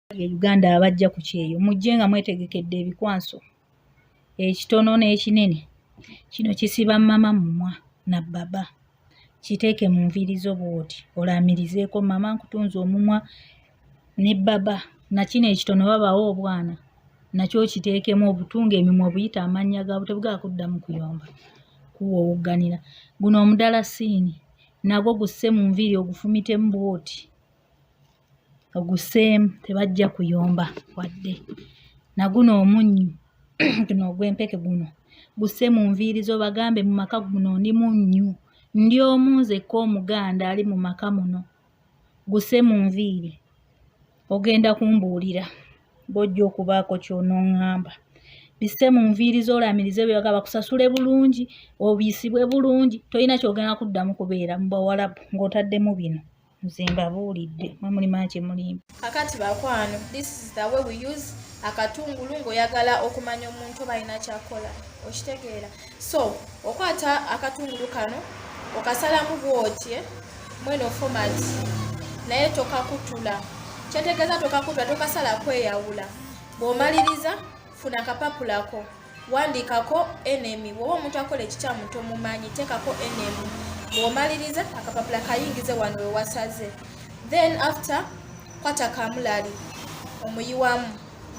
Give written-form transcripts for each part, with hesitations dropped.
Uganda abajja ku kyeyo mujje nga mwetegekedde ebikwanso ekitono n'ekinene kino kisiba mama mumwa na baba kiteeke mu nviiri zo bw'oti olaamirizeeko mama nkutunze omumwa ne baba na kino ekitono babawo obwana nakyo kiteekemu obutunga emimwa obuyita amannya gaabwe tebugakuddamu kuyomba kuwowogganira guno omudalasini nagwo gusse mu nviiri ogufumitemu bw'oti ogusseemu tebajja kuyomba wadde naguno omunnyu guno ogw'empeke guno gusse mu nviiri zo bagambe mu maka guno ndi munnyu ndi omu nzekka omuganda ali mu maka muno gusse mu nviiri ogenda kumbuulira bw'ojja okubaako ky'onooŋŋamba bisse mu nviiri zo olaamirize bwe bakusasule bulungi obiisibwe bulungi tolina ky'ogenda kuddamu kubeera mu bawalabu ng'otaddemu bino nze mbabuulidde mwe mulima kye mulimba kakati bakwano this is the way we use akatungulu ng'oyagala okumanya omuntu oba alina kyakola okitegeera so okwata akatungulu kano okasalamu bw'otye mweno format naye tokakutula kyetegeeza tokakutula tokasala kweyawula bw'omaliriza funa akapapulako wandiikako enemy bw'oba omuntu akola ekikyamu tomumanyi teekako enemy bw'omaliriza akapapula kayingize wano we wasaze then after kwata kamulali omuyiwamu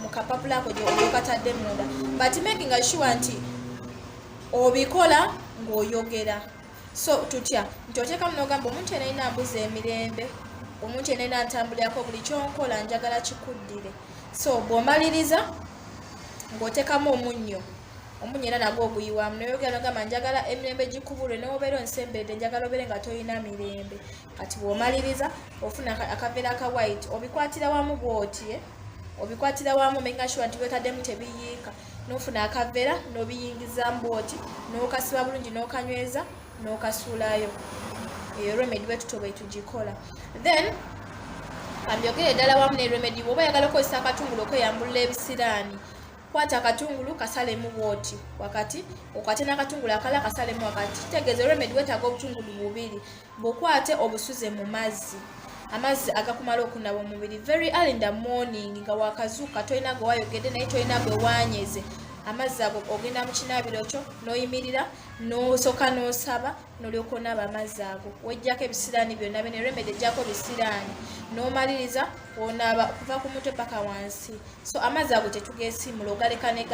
mu kapapula ako gy'okatadde munda but making sure nti obikola ng'oyogera so tutya nti oteekamu n'ogamba omuntu ena alina mbuza emirembe omuntu ena alina ntambulirako buli kyonkola njagala kikuddire so bw'omaliriza ng'oteekamu omunnyo era nagwo oguyiwamu noyogera nogamba njagala emirembe gikubulwe n'obeera onsembedde njagala obeere nga tolina mirembe kati bw'omaliriza ofuna akaveera aka white obikwatira wamu bw'oti obikwatira wamu making sure nti by'otaddemu tebiyiika n'ofuna akaveera n'obiyingizamu bw'oti n'okasiba bulungi n'okanyweza n'okasuulayo eyo remedy bwe tutyo bwe tugikola then kambyogere ddala wamu ne remedy bw'oba oyagala okukozesa akatungulu okweyambulula ebisiraani kwata akatungulu kasalemu bw'oti wakati okwate n'akatungulu akala kasalemu wakati kitegeeza remedy weetaaga obutungulu bubiri bw'okwate obusuze mu mazzi amazzi agakumala okunaba omubiri very early in the morning nga wakazuuka tolina gwe wayogedde naye tolina gwe wanyeze amazzi ago ogenda mu kinaabiro kyo n'oyimirira n'osooka n'osaba n'olyoka onaaba amazzi ago wejjako ebisiraani byonna bene remedy ejjako bisiraani n'omaliriza onaaba okuva ku mutwe paka wansi so amazzi ago tetugeesiimula ogaleka ne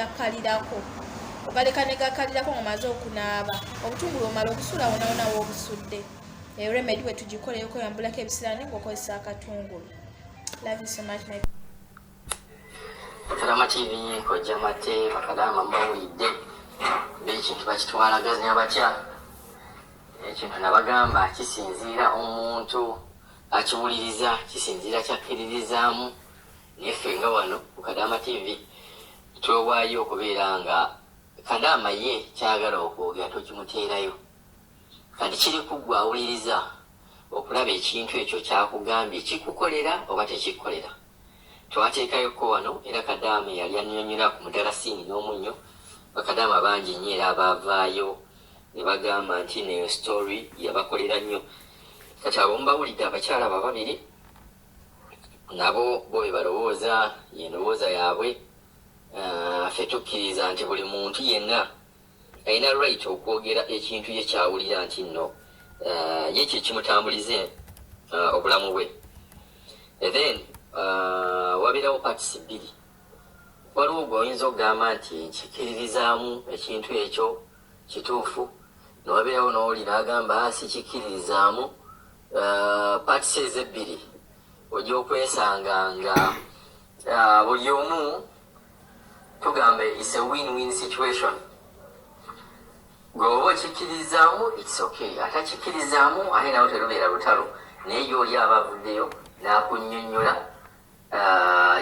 gakkalirako ng'omaze okunaaba obutungulu omala okusuula wonawona w'obusudde eyo remedy bwe tugikola ey'okweyambulako ebisiraani ng'okozesa akatungulu. Love you so much my Kalama TV kojja mate bakadama mbawulidde ekintu bakitwalaganya batya ekintu nabagamba kisinziira omuntu akiwuliriza kisinziira kyakkiririzaamu neffe nga wano ku Kadama TV twewaayo okubeera nga Kadama ye kyagala okwogera tokimuteerayo kati kiri kuggwa awuliriza okulaba ekintu ekyo kyakugambye kikukolera oba tekikukolera twateekayoko wano era Kadama yali annyonnyola ku mudalasini n'omunnyo bakadama bangi nnyo era abaavaayo ne bagamba nti neyo story yabakolera nnyo kati abo mbawulidde abakyala babiri nabo bo be balowooza yendowooza yaabwe ffe tukkiriza nti buli muntu yenna alina right okwogera ekintu ye kyawulira nti nno ye kye kimutambulize obulamu bwe then wabeerawo parts bbiri waliwo gweoyinza okugamba nti nkikiririzaamu ekintu ekyo kituufu nowabeerawo n'owulira agamba sikikkiririzaamu parts ezebbiri ojja okwesanga nga buli omu tugamba is a win-win situation gweoba okikkiririzaamu its okay atakikkiririzaamu ate nawo terubeera lutalo naye y'oli aba avuddeyo n'akunnyonnyola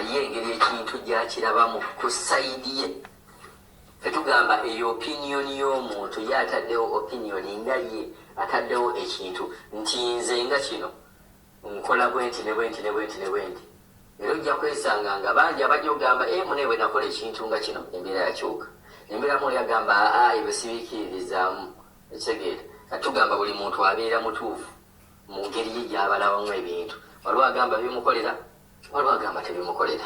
ye engeri ekintu gyakirabamu ku sayidi ye tetugamba eyo opinion y'omuntu ye ataddewo opinion nga ye ataddewo ekintu nti nze nga kino nkola bwenti ne bwenti ne bwenti ne bwenti era ojja kwesanga nga bangi abajja okugamba mune bwe nakola ekintu nga kino embeera yakyuka embeera muli agamba ebyo sibikkiririzaamu ekitegeera katugamba buli muntu abeera mutuufu mu ngeri ye gy'abalabamu ebintu waliwo agamba bimukolera waliwo agamba tebimukolera.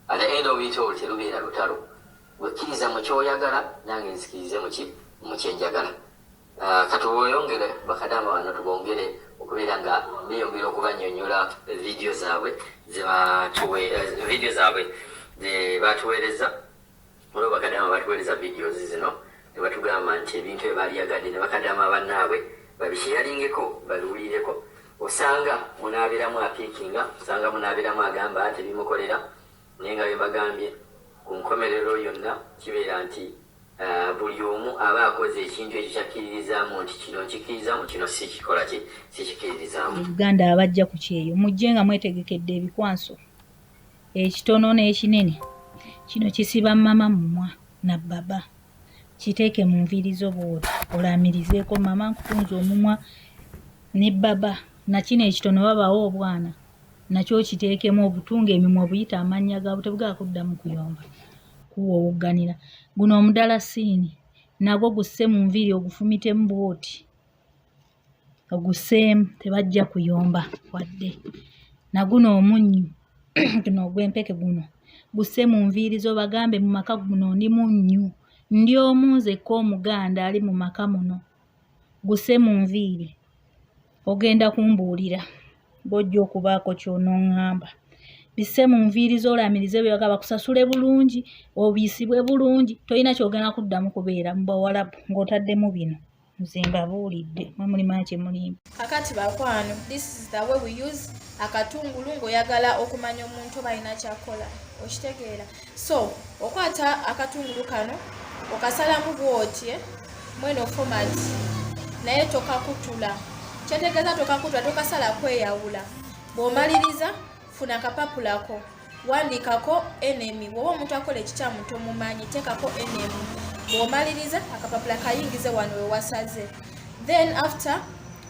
At the end of it all terubeera lutalo. Wekkiriza mu kyoyagala nange nzikirize mu kyenjagala. Katuboyongere bakadama wano tubongere okubeera nga beyongera okubannyonnyola vidiyo zaabwe ze batuweereza. Olwo bakadama batuweereza vidiyo zino ne batugamba nti ebintu ebyaliyagadde ne bakadama bannaabwe babisheyalingeko babiwulireko. Osanga munaabiramu apiikinga, osanga munaabiramu agamba tebimukolera, naye nga bebagambye ku nkomerero yonna kibeera nti buli omu aba akoze ekintu ekyo kyakkiririzaamu nti kino nkikkiririzaamu kino sikikkiririzaamu. Uganda abajja ku kyeyo mujje nga mwetegekedde ebikwanso ekitono n'ekinene. Kino kisiba mama mumwa na baba, kiteeke mu nviiri zo bw'oti olamirizeeko mama nkutunza omumwa ne baba. Na kino ekitono babawo obwana nakyo kiteekemu obutunga emimwa buyita amannya gaabwe tebugaa kuddamu kuyomba kuwowogganira. Guno omudalasini nagwo gusse mu nviiri ogufumitemu bw'oti ogusseemu tebajja kuyomba wadde. Naguno omunnyu guno ogw'empeke guno gusse mu nviiri zo bagambe mu maka guno ndi munnyu, ndi omu nzekka Omuganda ali mu maka muno. Gusse mu nviiri ogenda kumbuulira bw'ojja okubaako ky'onooŋŋamba. Bisse mu nviiri zo olamirize bwe bagamba bakusasule bulungi obiisibwe bulungi, tolina ky'ogenda kuddamu kubeera mu Bawarabu ng'otaddemu bino. Nze mbabuulidde mwe mulimu kye mulimba. Kakati bakwano, this is the way we use akatungulu ng'oyagala okumanya omuntu oba alina kyakola. Okitegeera? So okwata akatungulu kano okasalamu bw'oti mweno format naye tokakutula. Kyetegeeza tokakutula, tokasala kweyawula. Bw'omaliriza funa akapapulako wandiikako enemy. Bw'oba omuntu akola ekikyamu tomumanyi teekako enemy. Bw'omaliriza akapapula kayingize wano we wasaze. Then after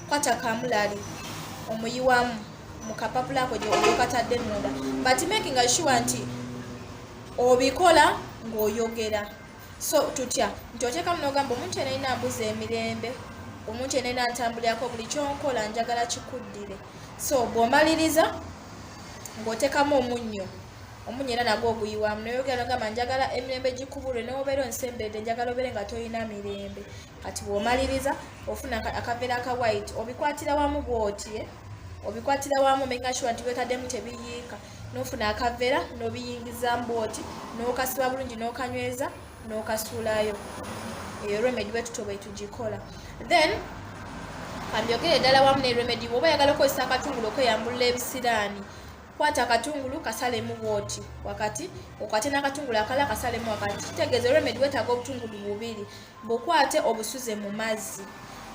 kwata kamulali omuyiwamu mu kapapula ako gy'okatadde munda, but making sure nti obikola ng'oyogera. So tutya nti oteekamu n'ogamba omuntu yenna alina mbuzi emirembe, omuntu yenna ntambulirako buli kyonkola njagala kikuddire. So bw'omaliriza ng'oteekamu omunnyo era nagwo oguyiwamu noyogera nogamba njagala emirembe gikubulwe n'obeera onsembedde njagala obeere nga tolina mirembe. Kati bw'omaliriza ofuna akaveera aka white obikwatira wamu bw'oti obikwatira wamu making sure nti by'otaddemu tebiyiika, n'ofuna akaveera n'obiyingizamu bw'oti n'okasiba bulungi n'okanyweza n'okasuulayo. Eyo remedy bwe tutyo bwe tugikola. Then kambyogere ddala wamu ne remedy bw'oba oyagala okukozesa akatungulu okweyambulula ebisiraani, kwata akatungulu kasalemu bw'oti wakati, okwate n'akatungulu akala kasalemu wakati. Kitegeeza remedy weetaaga obutungulu bubiri. Bw'okwate obusuze mu mazzi,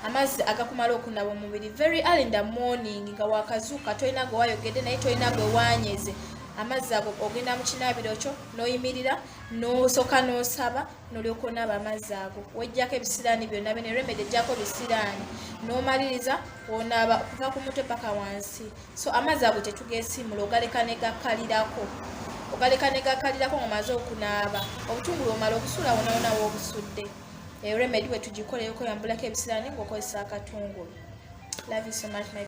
amazzi agakumala okunaba omubiri very early in the morning nga wakazuuka tolina gwe wayogedde naye tolina gwe waanyeze. Amazzi ago ogenda mu kinaabiro kyo n'oyimirira n'osooka n'osaba n'olyoka onaaba amazzi ago. Weggyako ebisiraani byonna bene remedy ejjako ebisiraani n'omaliriza onaaba okuva ku mutwe paka wansi. So amazzi ago tetugeesiimula, ogaleka ne gakkalirako. Ogaleka ne gakkalirako ng'omaze okunaaba. Obutungulu omala obusuula wona w'obusudde. Remedy bwe tugikola ey'okweyambulako ebisiraani ng'okozesa akatungulu. Love you so much.